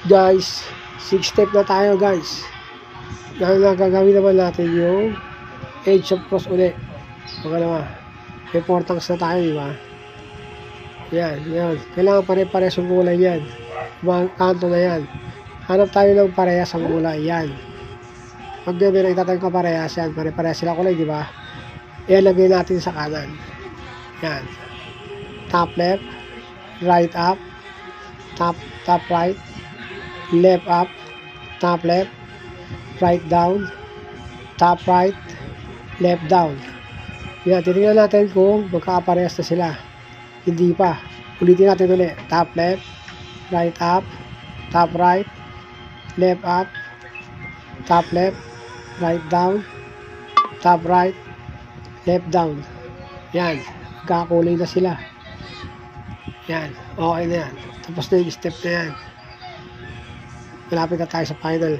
Guys, 6 step na tayo guys. Gagawin naman natin yung edge of cross ulit. Pangalawa, may portangs na tayo, di ba? Yan. Kailangan pare-parehas yung kulay yan. Mga kanto na yan. Hanap tayo ng parehas ang kulay. Yan. Pag may nakita tayong kaparehas yan, pare-parehas sila kulay, di ba? Ilagay natin sa kanan. Yan. Top left, right up, top right, left up, top left, right down, top right, left down. Yan, titingnan natin kung magkakaparehas na sila. Hindi pa. Ulitin natin ulit. Top left, right up, top right, left up, top left, right down, top right, left down. Yan, magkakakulay na sila. Yan, okay na yan. Tapos na yung step na yan. Malapit na tayo sa final.